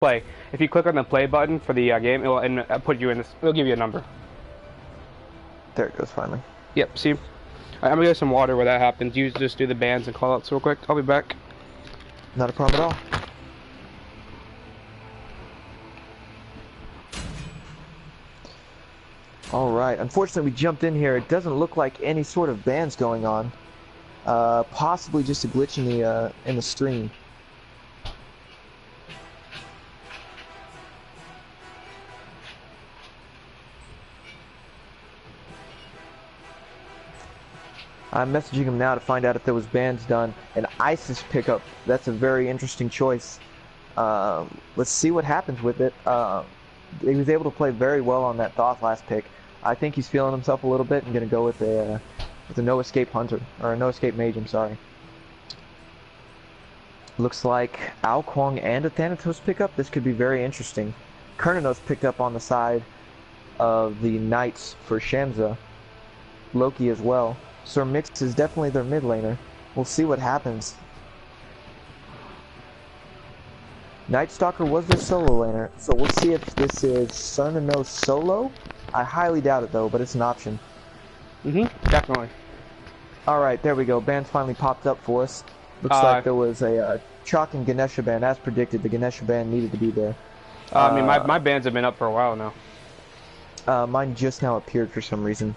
Play. If you click on the play button for the game, it will put you in this. It'll give you a number. There it goes finally. Yep. See, I'm gonna get some water where that happens. You just do the bans and callouts real quick. I'll be back. Not a problem at all. All right. Unfortunately, we jumped in here. It doesn't look like any sort of bans going on. Possibly just a glitch in the stream. I'm messaging him now to find out if there was bans done. An ISIS pickup. That's a very interesting choice. Let's see what happens with it. He was able to play very well on that Thoth last pick. I think he's feeling himself a little bit and going to go with a no escape hunter or a no escape mage. I'm sorry. Looks like Ao Kuang and a Thanatos pickup. This could be very interesting. Kernanos picked up on the side of the Knights for Shamsa. Loki as well. Sir Mix is definitely their mid laner. We'll see what happens. Night Stalker was their solo laner, so we'll see if this is Sun and No solo. I highly doubt it though, but it's an option. Definitely. Alright, there we go. Bans finally popped up for us. Looks like there was a Chalk and Ganesha ban. As predicted, the Ganesha ban needed to be there. I mean, my bans have been up for a while now. Mine just now appeared for some reason.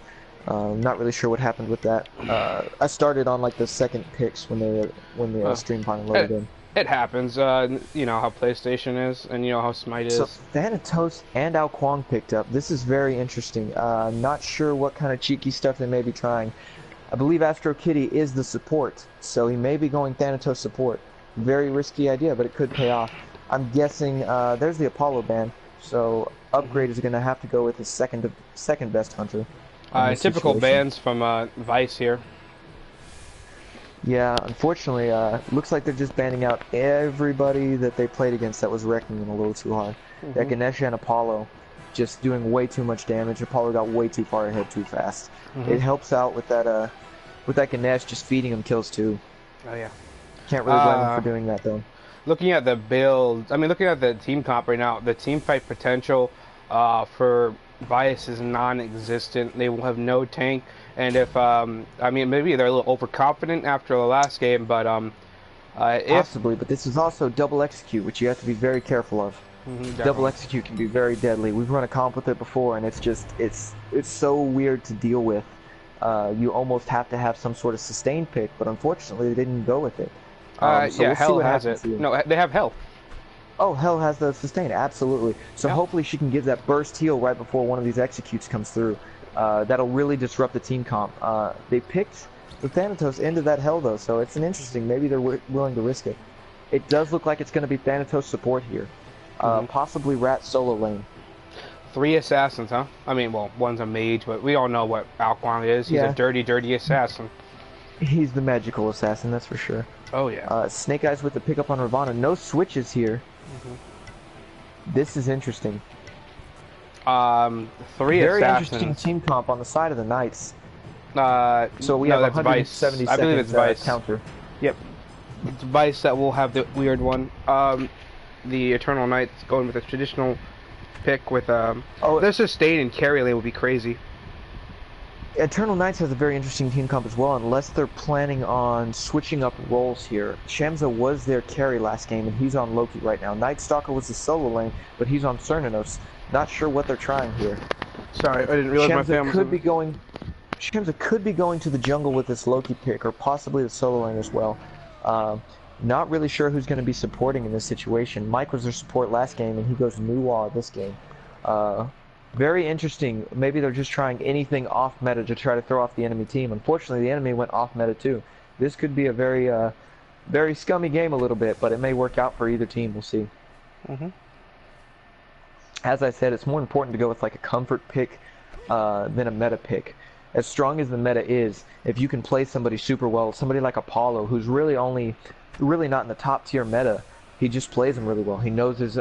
Not really sure what happened with that. I started on like the second picks when the stream finally loaded in. It happens. You know how PlayStation is, and you know how Smite is. So Thanatos and Ao Kuang picked up. This is very interesting. Not sure what kind of cheeky stuff they may be trying. I believe Astro Kitty is the support, so he may be going Thanatos support. Very risky idea, but it could pay off. I'm guessing there's the Apollo ban, so Upgrade is going to have to go with his second best hunter. Typical bans from Vyse here. Yeah, unfortunately, looks like they're just banning out everybody that they played against that was wrecking them a little too hard. That Ganesha and Apollo just doing way too much damage. Apollo got way too far ahead too fast. It helps out with that Ganesh just feeding him kills too. Oh yeah. Can't really blame him for doing that though. Looking at the build, I mean, looking at the team comp right now, the team fight potential for Vyse is non-existent. They will have no tank, and if I mean, maybe they're a little overconfident after the last game, but possibly. But this is also double execute, which you have to be very careful of. Double execute can be very deadly. We've run a comp with it before, and it's so weird to deal with. You almost have to have some sort of sustained pick, but unfortunately they didn't go with it. So yeah, we'll Hell has it. Here. No, they have Hell. Oh, Hell has the sustain, absolutely. So hopefully she can give that burst heal right before one of these executes comes through. That'll really disrupt the team comp. They picked the Thanatos into that Hell though, so it's an interesting. Maybe they're willing to risk it. It does look like it's going to be Thanatos support here. Possibly Rat solo lane. 3 assassins, huh? I mean, well, one's a mage, but we all know what Ao Kuang is. He's a dirty, dirty assassin. He's the magical assassin, that's for sure. Oh yeah. Snake Eyes with the pickup on Ravana. No switches here. This is interesting. 3 Very assassins. interesting team comp on the side of the Knights. So we have that's 170 Vyse. I believe it's Vyse. Counter. Yep. It's Vyse that will have the weird one. The Eternal Knights going with a traditional pick with their sustain and carry lane would be crazy. Eternal Knights has a very interesting team comp as well, unless they're planning on switching up roles here. Shamsa was their carry last game, and he's on Loki right now. Night Stalker was the solo lane, but he's on Cernanos. Not sure what they're trying here. Sorry, I didn't realize my family could be going. Shamsa could be going to the jungle with this Loki pick, or possibly the solo lane as well. Not really sure who's going to be supporting in this situation. Mike was their support last game, and he goes Nuwa this game. Very interesting. Maybe they're just trying anything off meta to try to throw off the enemy team. Unfortunately, the enemy went off meta too. This could be a very scummy game a little bit, but it may work out for either team. We'll see. As I said, it's more important to go with like a comfort pick than a meta pick. As strong as the meta is, if you can play somebody super well, somebody like Apollo, who's really not in the top tier meta, he just plays them really well. He knows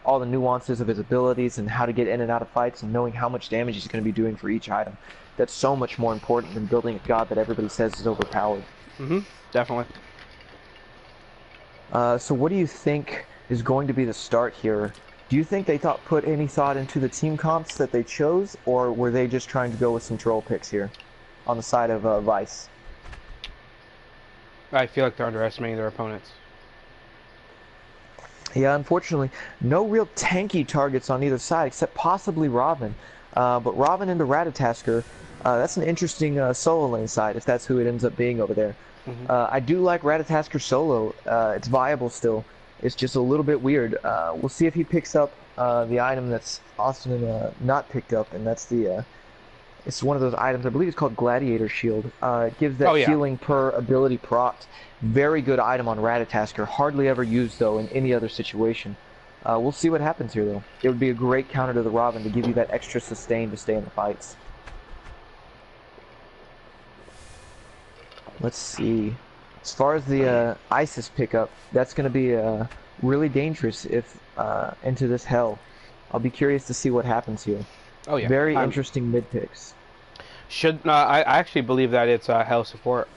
all the nuances of his abilities and how to get in and out of fights and knowing how much damage he's going to be doing for each item. That's so much more important than building a god that everybody says is overpowered. Definitely. So what do you think is going to be the start here. Do you think they put any thought into the team comps that they chose, or were they just trying to go with some troll picks here on the side of Vyse? I feel like they're underestimating their opponents. Yeah, unfortunately, no real tanky targets on either side, except possibly Robin. But Robin into Ratatasker, that's an interesting solo lane side, if that's who it ends up being over there. I do like Ratatasker solo. It's viable still. It's just a little bit weird. We'll see if he picks up the item that's Austin not picked up, and that's the... it's one of those items, I believe it's called Gladiator Shield. It gives that healing per ability proc. Very good item on Ratatasker. Hardly ever used, though, in any other situation. We'll see what happens here, though. It would be a great counter to the Robin to give you that extra sustain to stay in the fights. Let's see. As far as the ISIS pickup, that's going to be really dangerous if into this hell. I'll be curious to see what happens here. Oh yeah, very interesting mid picks. I actually believe that it's hell support.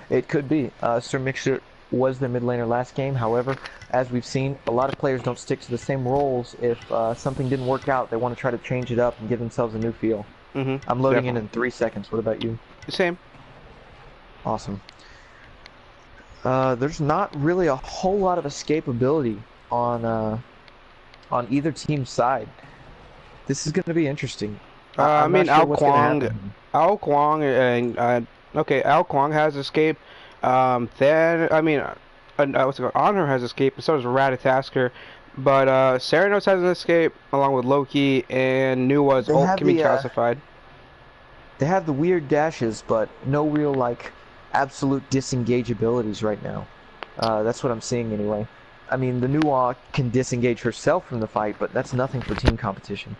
It could be. Sir Mixer was the mid laner last game. However, as we've seen, a lot of players don't stick to the same roles. If something didn't work out, they want to try to change it up and give themselves a new feel. I'm loading in 3 seconds. What about you? Same. Awesome. There's not really a whole lot of escapability on either team's side. This is going to be interesting. I mean, Ao Kwang and okay, Ao Kwang has escape. Then I mean, what's it called? Honor has escape, and so does Ratatasker. But Serenos has an escape along with Loki, and Nuwa's ult can be calcified. They have the weird dashes, but no real like absolute disengage abilities right now. That's what I'm seeing anyway. I mean, the Nuwa can disengage herself from the fight, but that's nothing for team competition.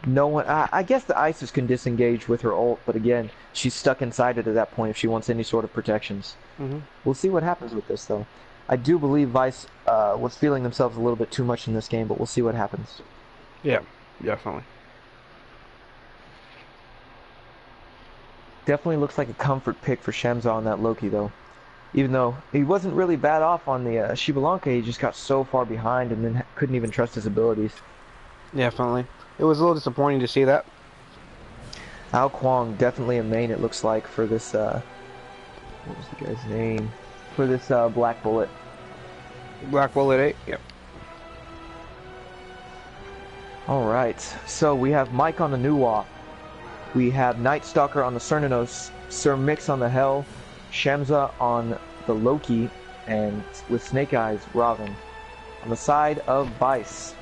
No one. I guess the Isis can disengage with her ult, but again, she's stuck inside it at that point if she wants any sort of protections. We'll see what happens with this, though. I do believe Vyse was feeling themselves a little bit too much in this game, but we'll see what happens. Yeah, definitely. Definitely looks like a comfort pick for Shemza on that Loki, though. Even though he wasn't really bad off on the Shibalanka, he just got so far behind and then couldn't even trust his abilities. Definitely. It was a little disappointing to see that. Ao Kwang, definitely a main, it looks like, for this, what was the guy's name? For this Black Bullet. Black Bullet 8, yep. Alright, so we have Mike on the Nuwa. We have Night Stalker on the Cernanos, Sir Mix on the Hell, Shemza on the Loki, and with Snake Eyes, Robin. On the side of Vyse.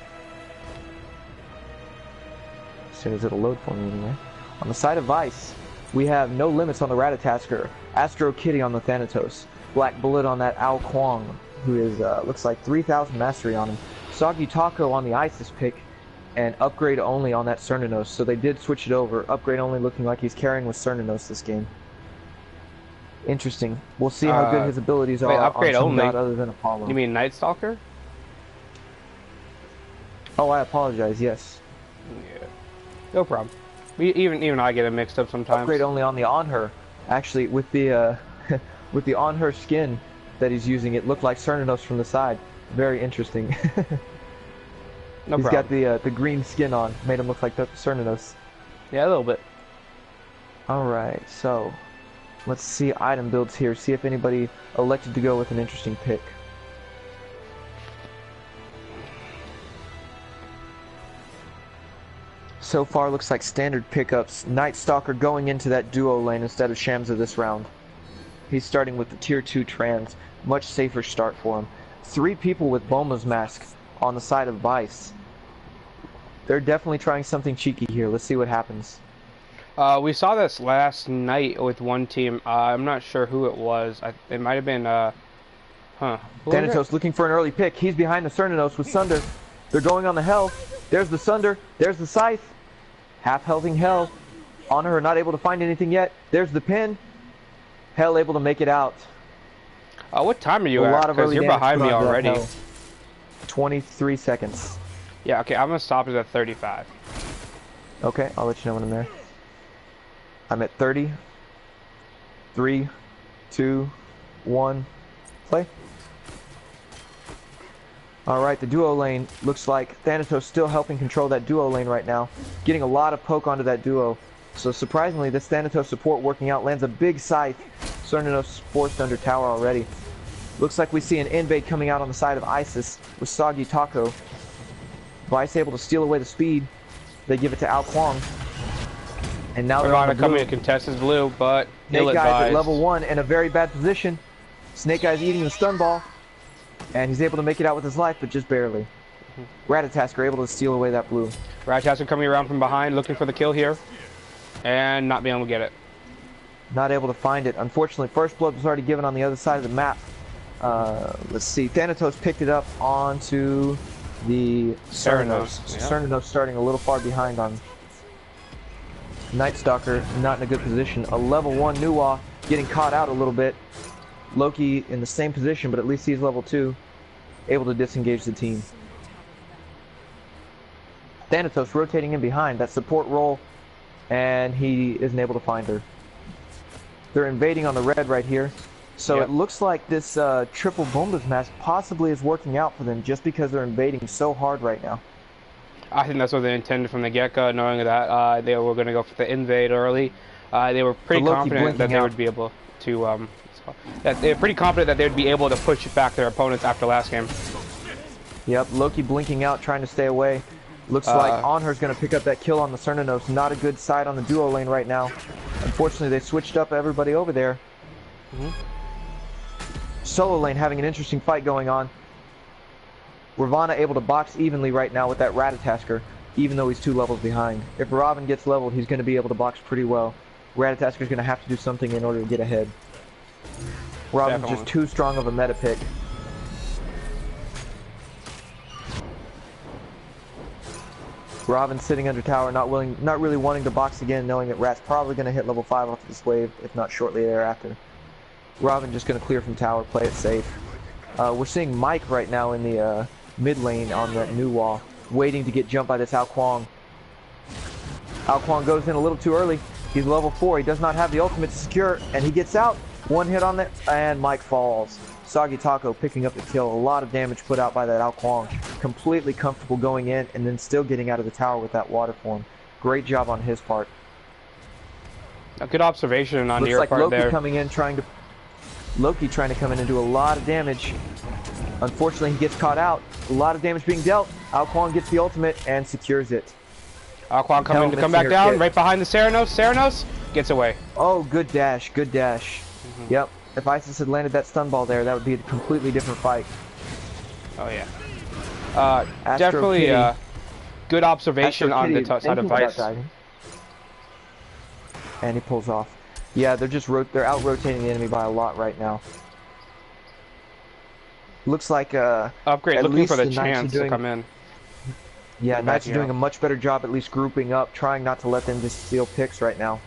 As soon as it'll load for me anyway. On the side of Vyse, we have No Limits on the Ratatasker, Astro Kitty on the Thanatos, Black Bullet on that Ao Kwang, who is, looks like 3,000 mastery on him, Soggy Taco on the Isis pick, and Upgrade Only on that Cernanos. So they did switch it over. Upgrade Only looking like he's carrying with Cernanos this game. Interesting. We'll see how good his abilities are Upgrade on Only other than Apollo. You mean Night Stalker? Oh, I apologize, yes. Yeah. No problem. Even I get it mixed up sometimes. Upgrade Only on the On-Her. Actually, with the with the On-Her skin that he's using, it looked like Cernanos from the side. Very interesting. No He's problem. got the green skin on. Made him look like the Cernanos. Yeah, a little bit. Alright, so let's see item builds here. See if anybody elected to go with an interesting pick. So far looks like standard pickups. Night Stalker going into that duo lane instead of Shamsa this round. He's starting with the tier 2 trans. Much safer start for him. 3 people with Boma's mask on the side of Vyse. They're definitely trying something cheeky here. Let's see what happens. We saw this last night with one team. I'm not sure who it was. It might have been, Thanatos looking for an early pick. He's behind the Cernanos with Sunder. They're going on the Hell. There's the Sunder. There's the Scythe. Half-healthing Hell. Honor not able to find anything yet. There's the pin. Hell able to make it out. What time are you at? Because you're behind me already. 23 seconds. Yeah, okay, I'm going to stop it at 35. Okay, I'll let you know when I'm there. I'm at 30. 3, 2, 1, play. Alright, the duo lane looks like Thanatos still helping control that duo lane right now. Getting a lot of poke onto that duo. So surprisingly, this Thanatos support working out lands a big scythe. Cernanos forced under tower already. Looks like we see an invade coming out on the side of Isis with Soggy Taco. Vyse able to steal away the speed. They give it to Ao Kwang. And now they're on the blue. Coming to contest his blue, but Snake Eyes at level 1 in a very bad position. Snake Eyes eating the stun ball. And he's able to make it out with his life, but just barely. Ratatasker able to steal away that blue. Ratatasker coming around from behind, looking for the kill here. And not being able to get it. Not able to find it. Unfortunately, first blood was already given on the other side of the map. Let's see. Thanatos picked it up onto the Cernanos. Yeah. Cernanos starting a little far behind on Night Stalker, not in a good position. A level 1 Nuwa getting caught out a little bit. Loki in the same position, but at least he's level 2. Able to disengage the team. Thanatos rotating in behind. That support role. And he isn't able to find her. They're invading on the red right here. So It looks like this triple Bombas match possibly is working out for them just because they're invading so hard right now. I think that's what they intended from the get-go, knowing that they were going to go for the invade early. They were pretty confident that they would be able to... they're pretty confident that they would be able to push back their opponents after last game. Yep, Loki blinking out, trying to stay away. Looks like Onher's going to pick up that kill on the Cernanos. Not a good side on the duo lane right now. Unfortunately, they switched up everybody over there. Solo lane having an interesting fight going on. Ravana able to box evenly right now with that Ratatasker, even though he's 2 levels behind. If Raven gets leveled, he's going to be able to box pretty well. Ratatasker's going to have to do something in order to get ahead. Raven's just too strong of a meta pick. Raven sitting under tower, not really wanting to box again, knowing that Rat's probably going to hit level 5 off this wave, if not shortly thereafter. Raven just going to clear from tower, play it safe. We're seeing Mike right now in the mid lane on that new wall, waiting to get jumped by this Ao Kwang. Ao Kwang goes in a little too early. He's level 4. He does not have the ultimate to secure, and he gets out. One hit on it, and Mike falls. Soggy Taco picking up the kill. A lot of damage put out by that Ao Kwang. Completely comfortable going in, and then still getting out of the tower with that water form. Great job on his part. A good observation on your part there. Loki coming in, Loki trying to come in and do a lot of damage. Unfortunately, he gets caught out. A lot of damage being dealt. Ao Kwang gets the ultimate and secures it. Ao Kwang coming to come back down, right behind the Cernanos. Cernanos gets away. Oh, good dash, good dash. Yep. If Isis had landed that stun ball there, that would be a completely different fight. Oh yeah. Definitely good observation on the side of Vyse. And he pulls off. Yeah, they're out rotating the enemy by a lot right now. Looks like Upgrade looking for the chance to come in. Yeah, Knights are doing a much better job at least grouping up, trying not to let them just steal picks right now.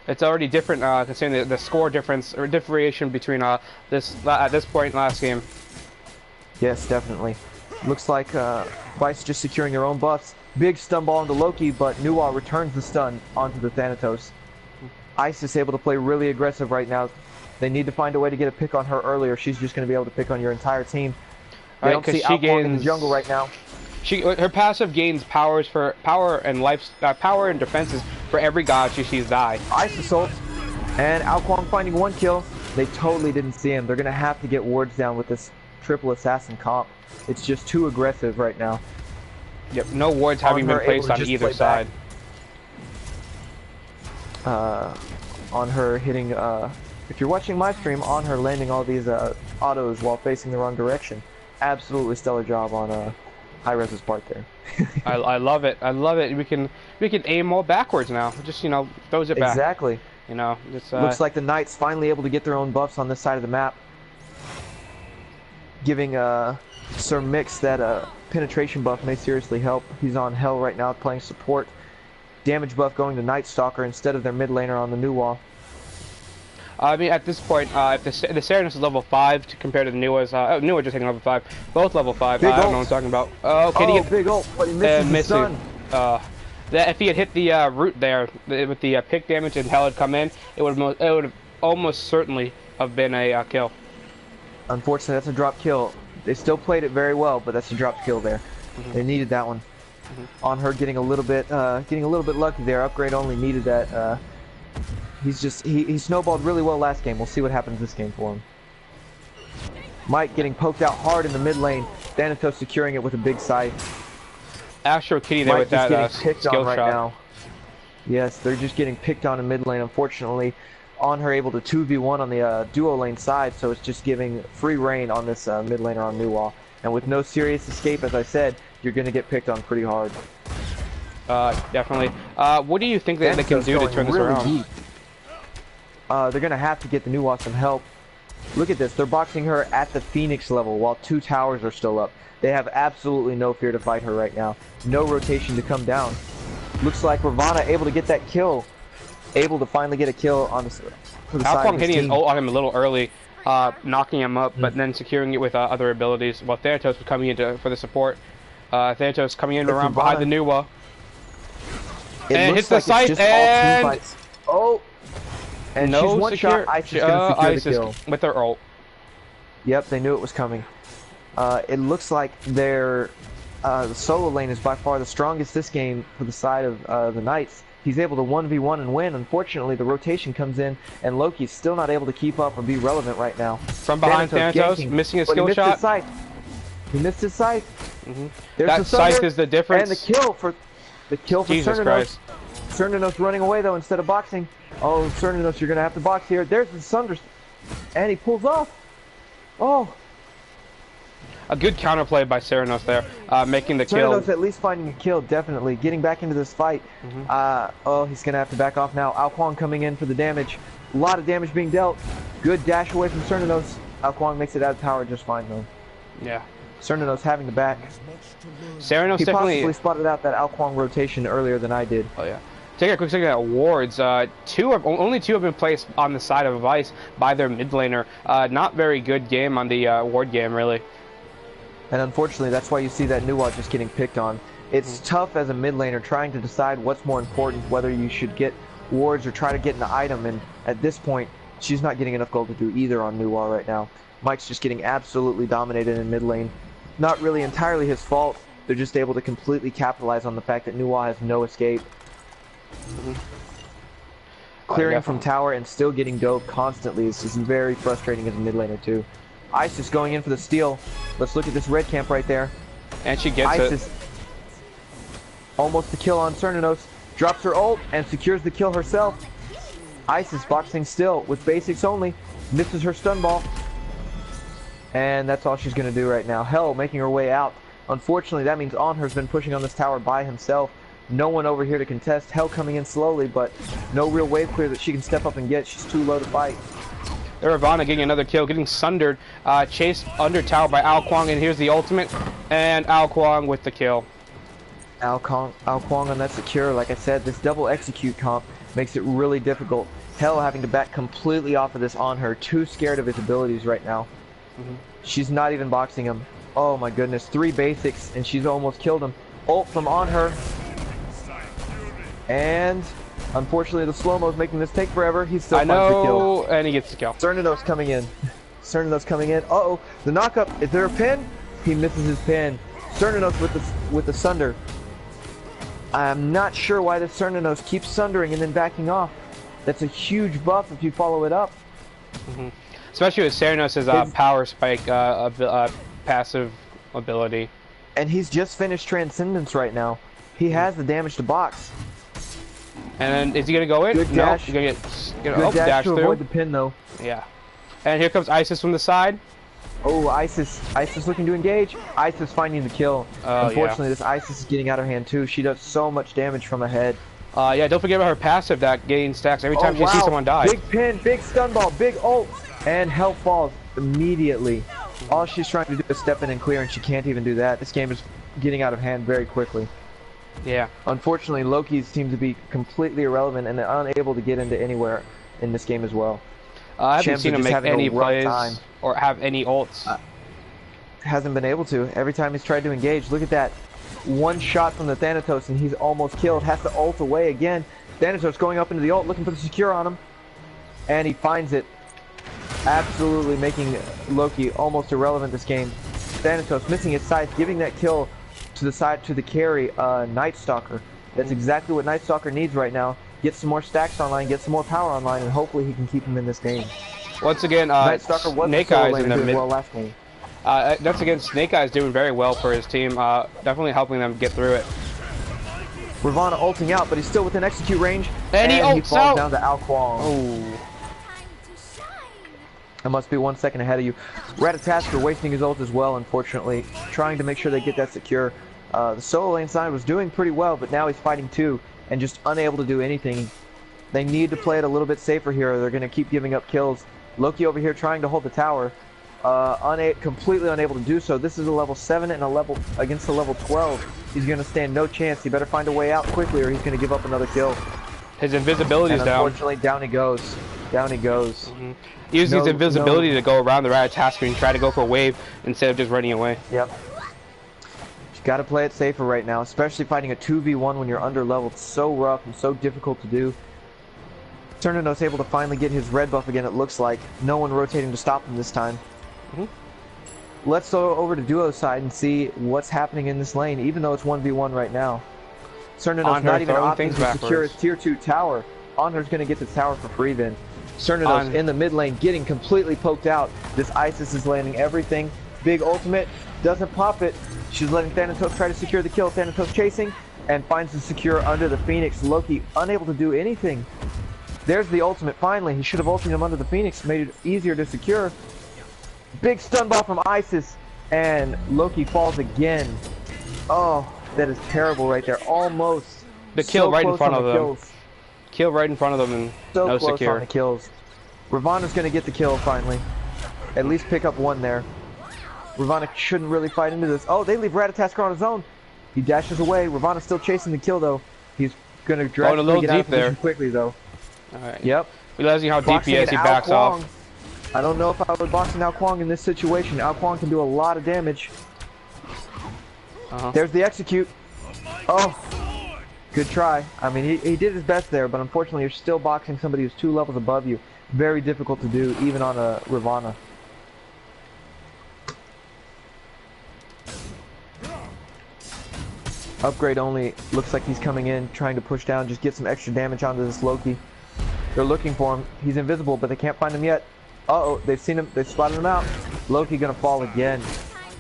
It's already different considering the score difference or differentiation between at this point last game. Yes, definitely. Looks like Vyse just securing their own buffs. Big stun ball into Loki, but Nuwa returns the stun onto the Thanatos. Isis able to play really aggressive right now. They need to find a way to get a pick on her earlier. She's just going to be able to pick on your entire team. They don't see Ao Kwang in the jungle right now. Her passive gains power and defenses for every god she sees die. Isis ults, and Ao Kwang finding 1 kill. They totally didn't see him. They're going to have to get wards down with this triple assassin comp. It's just too aggressive right now. Yep, no wards having been placed on either side. On her hitting, if you're watching my stream, on her landing all these autos while facing the wrong direction. Absolutely stellar job on High-Res's part there. I love it. I love it. We can aim more backwards now. Just throws it back. Exactly. Just looks like the Knights finally able to get their own buffs on this side of the map, giving Sir Mix that penetration buff may seriously help. He's on Hell right now, playing support. Damage buff going to Night Stalker instead of their mid laner on the new wall. I mean, at this point, if the Cernanos is level 5 compared to the Nuwa's, Nuwa just taking level 5, both level 5. I don't know what I'm talking about. Okay, big ult, but he misses the stun. If he had hit the root there with the pick damage and Hell had come in, it would have almost certainly have been a kill. Unfortunately, that's a drop kill. They still played it very well, but that's a dropped kill there. They needed that one. On her getting a little bit lucky there. Upgrade only needed that. He snowballed really well last game. We'll see what happens this game for him. Mike getting poked out hard in the mid lane. Thanatos securing it with a big scythe. Astro Kitty there Mike with that just getting picked skill on right shot. now. Yes, they're just getting picked on in mid lane. Unfortunately, on her able to 2v1 on the duo lane side, so it's just giving free reign on this mid laner on new wall. And with no serious escape, as I said, you're going to get picked on pretty hard. Definitely. What do you think that they can do to turn this around? Deep. They're going to have to get the new wall some help. Look at this. They're boxing her at the Phoenix level while 2 towers are still up. They have absolutely no fear to fight her right now. No rotation to come down. Looks like Ravana able to get that kill. Able to finally get a kill on the, for the side of his hitting team. his ult on him a little early, knocking him up, but then securing it with other abilities. While Thanatos was coming in for the support. Thanatos coming in around behind the Nuwa. And hits the scythe, and... Oh! And no she's one shot. Ice is going to secure the kill. With her ult. Yep, they knew it was coming. It looks like their solo lane is by far the strongest this game for the side of the Knights. He's able to 1v1 and win. Unfortunately, the rotation comes in, and Loki's still not able to keep up or be relevant right now. From behind Thanatos, missing a skill shot. He missed his scythe. That scythe is the difference. And the kill for Jesus Cernanos. Christ. Cernanos running away though instead of boxing. Oh, Cernanos, you're gonna have to box here. There's the Sunder, and he pulls off. Oh. A good counterplay by Cernanos there, making the kill. Cernanos at least finding a kill, definitely. Getting back into this fight. Oh, he's going to have to back off now. Ao Kuang coming in for the damage. A lot of damage being dealt. Good dash away from Cernanos. Ao Kuang makes it out of tower just fine, though. Yeah. Cernanos having the back. Cernanos he definitely... possibly spotted out that Ao Kuang rotation earlier than I did. Oh, yeah. Take a quick second at wards. Only 2 have been placed on the side of Vyse by their mid laner. Not very good game on the ward game, really. And unfortunately, that's why you see that Nuwa just getting picked on. It's tough as a mid laner trying to decide what's more important, whether you should get wards or try to get an item. And at this point, she's not getting enough gold to do either on Nuwa right now. Mike's just getting absolutely dominated in mid lane. Not really entirely his fault. They're just able to completely capitalize on the fact that Nuwa has no escape. Clearing from tower and still getting dove constantly is just very frustrating as a mid laner too. Isis going in for the steal. Let's look at this red camp right there. And she gets Isis, it. Almost the kill on Cernanos. Drops her ult and secures the kill herself. Isis boxing still with basics only. Misses her stun ball. And that's all she's going to do right now. Hell making her way out. Unfortunately, that means Onher's been pushing on this tower by himself. No one over here to contest. Hell coming in slowly, but no real wave clear that she can step up and get. She's too low to fight. Ravana getting another kill, getting sundered, chased under tower by Ao Kuang, and here's the ultimate, and Ao Kuang with the kill. Ao Kuang on that secure. Like I said, this double execute comp makes it really difficult. Hell having to back completely off of this on her. Too scared of his abilities right now. She's not even boxing him. Oh my goodness, 3 basics, and she's almost killed him. Ult from on her. And... unfortunately, the slow-mo's making this take forever. He still finds the kill. And he gets the kill. Cernanos coming in. Cernanos coming in. Uh-oh. The knockup. Is there a pin? He misses his pin. Cernanos with the sunder. I'm not sure why the Cernanos keeps sundering and then backing off. That's a huge buff if you follow it up. Especially with Cernanos' power spike passive ability. And he's just finished Transcendence right now. He has the damage to box. And is he gonna go in? Good dash. Nope. You're gonna Good dash to through. avoid the pin though. Yeah. And here comes Isis from the side. Oh, Isis looking to engage. Isis finding the kill. Unfortunately, this Isis is getting out of hand too. She does so much damage from ahead. Yeah, don't forget about her passive that gains stacks every time she sees someone die. Big pin, big stun ball, big ult, and health falls immediately. All she's trying to do is step in and clear, and she can't even do that. This game is getting out of hand very quickly. Yeah. Unfortunately, Loki seems to be completely irrelevant and unable to get into anywhere in this game as well. I haven't seen him make any plays or have any ults. Hasn't been able to. Every time he's tried to engage, look at that. One shot from the Thanatos and he's almost killed. Has to ult away again. Thanatos going up into the ult, looking for the secure on him. And he finds it. Absolutely making Loki almost irrelevant this game. Thanatos missing his scythe, giving that kill to the side to the carry, Night Stalker. That's exactly what Night Stalker needs right now. Get some more stacks online, get some more power online, and hopefully he can keep him in this game. Once again, Night Stalker was Snake Eyes in the doing mid. well last game. That's again, Snake Eyes doing very well for his team. Definitely helping them get through it. Ravana ulting out, but he's still within execute range, And he falls out. down to Al Kwong. Oh. I must be 1 second ahead of you. Ratatasker wasting his ult as well, unfortunately, trying to make sure they get that secure. The solo lane side was doing pretty well, but now he's fighting two and just unable to do anything. They need to play it a little bit safer here, or they're going to keep giving up kills. Loki over here trying to hold the tower, completely unable to do so. This is a level 7 and a level against a level 12. He's going to stand no chance. He better find a way out quickly, or he's going to give up another kill. His invisibility is down. Unfortunately, down he goes. Down he goes. Mm-hmm. He uses his invisibility to go around the Ratatasker and try to go for a wave instead of just running away. Yep. You got to play it safer right now, especially fighting a 2v1 when you're under leveled. It's so rough and so difficult to do. Cernanos able to finally get his red buff again, it looks like. No one rotating to stop him this time. Mm-hmm. Let's go over to duo side and see what's happening in this lane, even though it's 1v1 right now. Cernanos not even opting to secure his tier 2 tower. Onher's going to get the tower for free then. Cernanos in the mid lane getting completely poked out. This Isis is landing everything. Big ultimate, doesn't pop it. She's letting Thanatos try to secure the kill. Thanatos chasing and finds the secure under the Phoenix. Loki unable to do anything. There's the ultimate finally. He should have ulted him under the Phoenix, made it easier to secure. Big stun ball from Isis, and Loki falls again. Oh, that is terrible right there. Almost. The kill so right in front of them. Kills. Kill right in front of them and so no close secure. On the kills. Ravana's going to get the kill finally. At least pick up one there. Ravana shouldn't really fight into this. Oh, they leave Ratatasker on his own. He dashes away. Ravana's still chasing the kill though. He's going to drag a little get out of deep there. quickly though. Alright. Yep. Realizing how deep he is, he backs off. I don't know if I would box in Al Kwong in this situation. Al Kwong can do a lot of damage. There's the execute. Oh, good try. I mean, he did his best there, but unfortunately you're still boxing somebody who's 2 levels above you. Very difficult to do, even on a Ravana. Upgrade only. Looks like he's coming in, trying to push down, just get some extra damage onto this Loki. They're looking for him. He's invisible, but they can't find him yet. Uh-oh, they've seen him. They've spotted him out. Loki gonna fall again.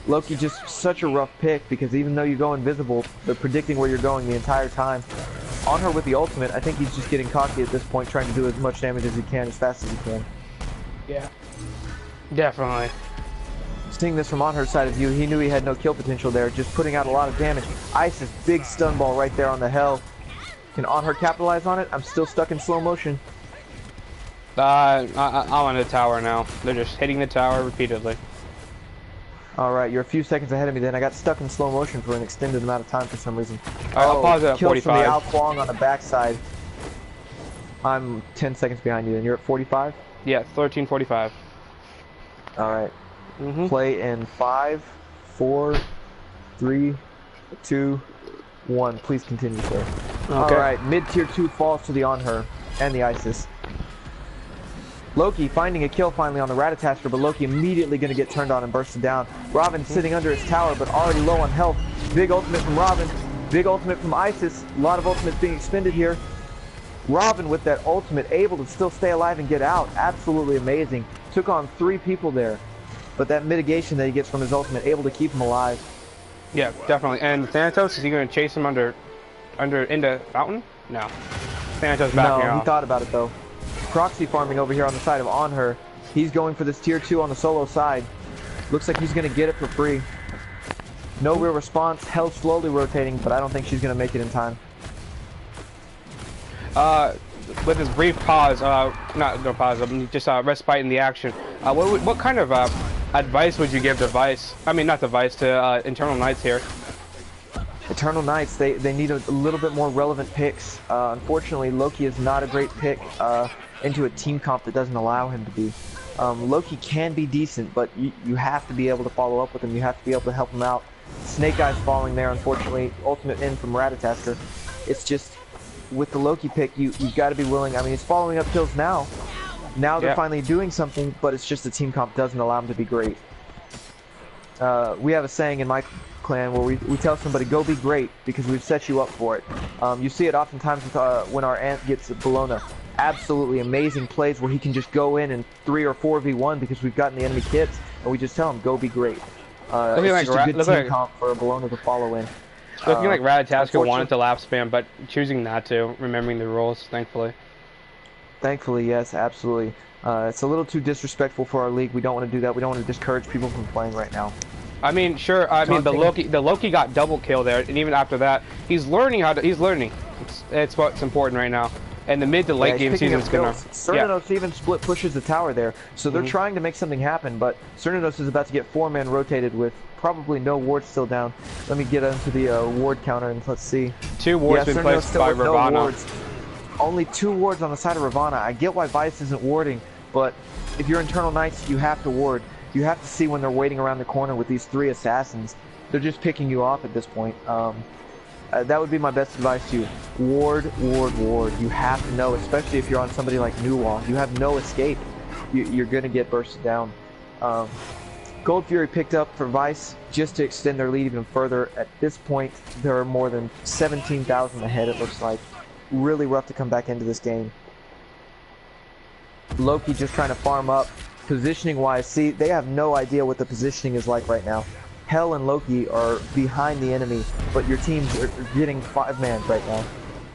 Loki just such a rough pick, because even though you go invisible, they're predicting where you're going the entire time. On her with the ultimate, I think he's just getting cocky at this point, trying to do as much damage as he can, as fast as he can. Yeah. Definitely. Seeing this from on her side of view, he knew he had no kill potential there, just putting out a lot of damage. Isis, big stun ball right there on the hell. Can on her capitalize on it? I'm still stuck in slow motion. I'm on the tower now. They're just hitting the tower repeatedly. Alright, you're a few seconds ahead of me then. I got stuck in slow motion for an extended amount of time for some reason. I'll pause it at 45. Kills from the Al Kwong on the backside. I'm 10 seconds behind you then. You're at 45? Yeah, 13:45. Alright. Play in 5, 4, 3, 2, 1. Please continue, sir. Okay. Alright, mid-tier 2 falls to the on her and the Isis. Loki finding a kill finally on the Ratatasker, but Loki immediately going to get turned on and bursted down. Robin sitting under his tower, but already low on health. Big ultimate from Robin. Big ultimate from Isis. A lot of ultimates being expended here. Robin with that ultimate able to still stay alive and get out. Absolutely amazing. Took on 3 people there. But that mitigation that he gets from his ultimate, able to keep him alive. Yeah, definitely. And Thanatos, is he going to chase him into Fountain? No. Thanatos backing off. He thought about it though. Proxy farming over here on the side of on her. He's going for this tier 2 on the solo side. Looks like he's going to get it for free. No real response. Hell slowly rotating, but I don't think she's going to make it in time. With this brief pause, no pause, just respite in the action. What kind of advice would you give to Vyse? I mean, not to Vyse, to Eternal Knights here. Eternal Knights, they need a little bit more relevant picks. Unfortunately, Loki is not a great pick into a team comp that doesn't allow him to be. Loki can be decent, but you have to be able to follow up with him. You have to be able to help him out. Snake Eyes falling there, unfortunately. Ultimate in from Ratatasker. It's just, with the Loki pick, you've got to be willing. I mean, he's following up kills now. Now they're finally doing something, but it's just the team comp doesn't allow him to be great. We have a saying in my clan where we tell somebody, go be great, because we've set you up for it. You see it oftentimes with, when our Ant gets Bologna. Absolutely amazing plays where he can just go in and 3 or 4v1 because we've gotten the enemy kits, and we just tell him, go be great. It's just a good team comp for Bologna to follow in. Looking like Ratatasker wanted to lap spam, but choosing not to, remembering the rules, thankfully. Thankfully, yes, absolutely. It's a little too disrespectful for our league. We don't want to do that. We don't want to discourage people from playing right now. I mean, sure. I mean, the Loki got double kill there, and even after that, he's learning how to. He's learning. It's what's important right now. And the mid to late game season is gonna. Cernanos even split pushes the tower there, so they're trying to make something happen. But Cernanos is about to get 4-man rotated with probably no wards still down. Let me get into the ward counter and let's see. 2 wards been placed by Ravana. No wards. Only 2 wards on the side of Ravana. I get why Vyse isn't warding, but if you're Internal Knights, you have to ward. You have to see when they're waiting around the corner with these 3 assassins. They're just picking you off at this point. That would be my best advice to you. Ward, ward, ward. You have to know, especially if you're on somebody like Nuwa. You have no escape. You're going to get bursted down. Gold Fury picked up for Vyse just to extend their lead even further. At this point, there are more than 17,000 ahead, it looks like. Really rough to come back into this game. Loki just trying to farm up. Positioning wise, see, they have no idea what the positioning is like right now. Hell and Loki are behind the enemy, but your teams are getting 5-man right now.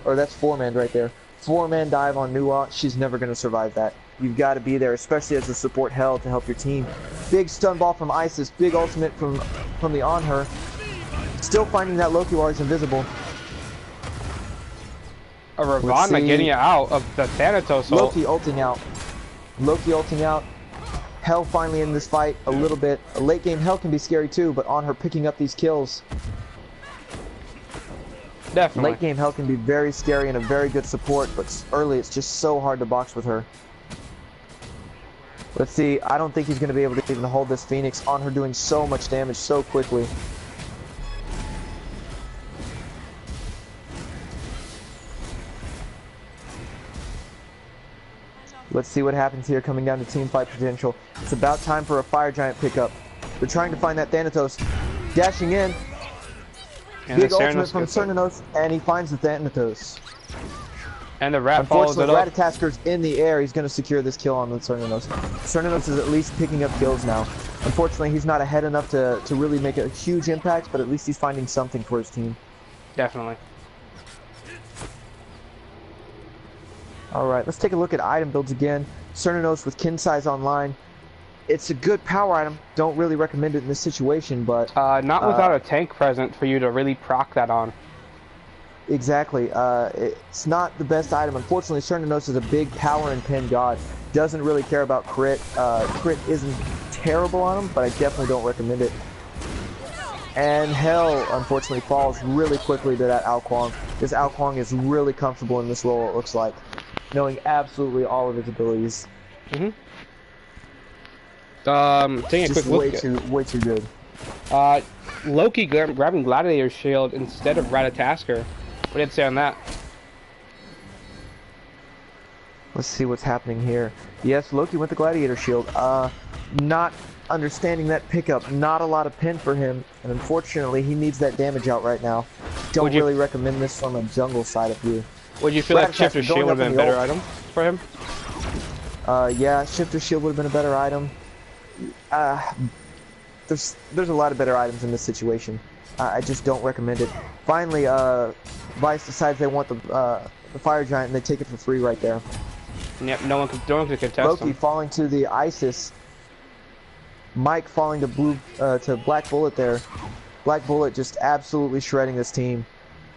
Or that's 4-man right there. 4-man dive on Nuwa, she's never going to survive that. You've got to be there, especially as a support Hell to help your team. Big stun ball from Isis, big ultimate from the on her. Still finding that Loki while he's invisible. A Ravana getting out of the Thanatos. Loki ulting out. Loki ulting out. Hell finally in this fight a little bit. A late game Hell can be scary too, but on her picking up these kills. Definitely. Late game Hell can be very scary and a very good support, but early it's just so hard to box with her. Let's see, I don't think he's going to be able to even hold this Phoenix on her doing so much damage so quickly. Let's see what happens here coming down to team fight potential. It's about time for a Fire Giant pickup. They're trying to find that Thanatos. Dashing in. And big ultimate from Cernanos, and he finds the Thanatos. And the Rat follows it up. Ratatasker's in the air. He's going to secure this kill on the Cernanos. Cernanos is at least picking up kills now. Unfortunately, he's not ahead enough to really make a huge impact, but at least he's finding something for his team. Definitely. Alright, let's take a look at item builds again. Cernanos with kin size online. It's a good power item. Don't really recommend it in this situation, but... not without a tank present for you to really proc that on. Exactly. It's not the best item. Unfortunately, Cernanos is a big power and pin god. Doesn't really care about crit. Crit isn't terrible on him, but I definitely don't recommend it. And Hell, unfortunately, falls really quickly to that Ao Kuang. This Ao Kuang is really comfortable in this role, it looks like. Knowing absolutely all of his abilities. Taking a quick look. Way too good. Loki grabbing Gladiator's shield instead of Ratatasker. What do you have to say on that? Let's see what's happening here. Yes, Loki went the Gladiator shield. Not understanding that pickup. Not a lot of pin for him, and unfortunately, he needs that damage out right now. Don't really recommend this from a jungle side of view. Would you feel like Shifter Shield would have been a better item for him? Yeah, Shifter Shield would have been a better item. There's a lot of better items in this situation. I just don't recommend it. Finally, Vyse decides they want the Fire Giant, and they take it for free right there. Yep, no one could contest Loki him. falling to the Isis. Mike falling to Black Bullet there. Black Bullet just absolutely shredding this team.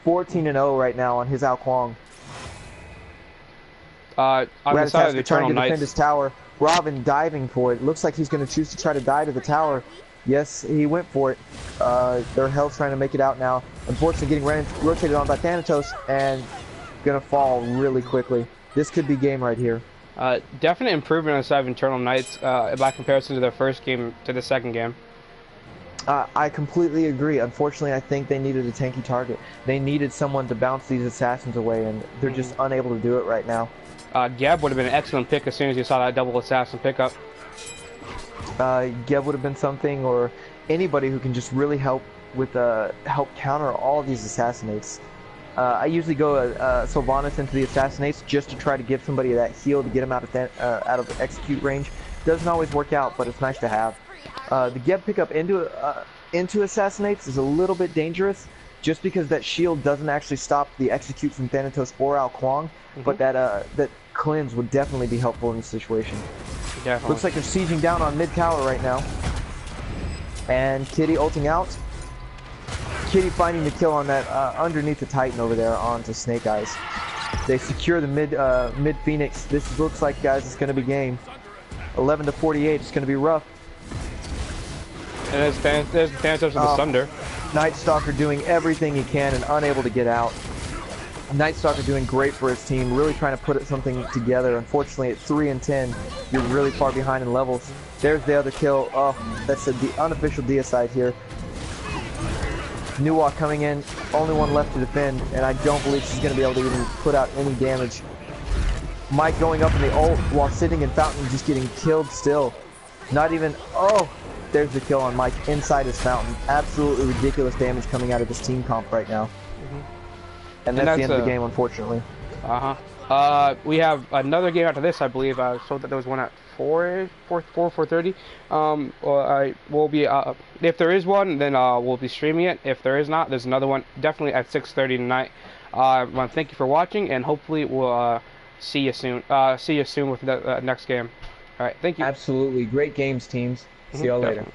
14-0 right now on his Ao Kuang. On the side of the Eternal trying to defend Knights. his tower. Robin diving for it. Looks like he's going to choose to try to die to the tower. Yes, he went for it. Their Hell's trying to make it out now. Unfortunately, getting rotated on by Thanatos and going to fall really quickly. This could be game right here. Definite improvement on the side of Eternal Knights by comparison to their first game to the second game. I completely agree. Unfortunately, I think they needed a tanky target. They needed someone to bounce these assassins away, and they're just unable to do it right now. Geb would have been an excellent pick as soon as you saw that double assassin pickup. Geb would have been something, or anybody who can just really help with help counter all of these assassinates. I usually go Sylvanas into the assassinates just to try to give somebody that heal to get him out of execute range. Doesn't always work out, but it's nice to have. The Geb pickup into assassinates is a little bit dangerous, just because that shield doesn't actually stop the execute from Thanatos or Ao Kuang, but that cleanse would definitely be helpful in this situation. Definitely. Looks like they're sieging down on mid tower right now, and Kitty ulting out. Kitty finding the kill on that underneath the Titan over there onto Snake Eyes. They secure the mid Phoenix. This looks like, guys, it's going to be game. 11 to 48. It's going to be rough. And there's Thanatos with the Sunder. Night Stalker doing everything he can and unable to get out. Night Stalker doing great for his team, really trying to put something together. Unfortunately, at 3 and 10, you're really far behind in levels. There's the other kill. Oh, that's the unofficial deicide here. Nuwa coming in, only one left to defend, and I don't believe she's going to be able to even put out any damage. Mike going up in the ult while sitting in Fountain, just getting killed still. Not even, oh, there's the kill on Mike inside his Fountain. Absolutely ridiculous damage coming out of this team comp right now. And that's the end of the game, unfortunately. We have another game after this, I believe. I saw that there was one at 4:30. We'll be if there is one, then we'll be streaming it. If there is not, there's another one definitely at 6:30 tonight. I want to thank you for watching, and hopefully we'll see you soon. See you soon with the next game. All right, thank you. Absolutely, great games, teams. See y'all later. Definitely.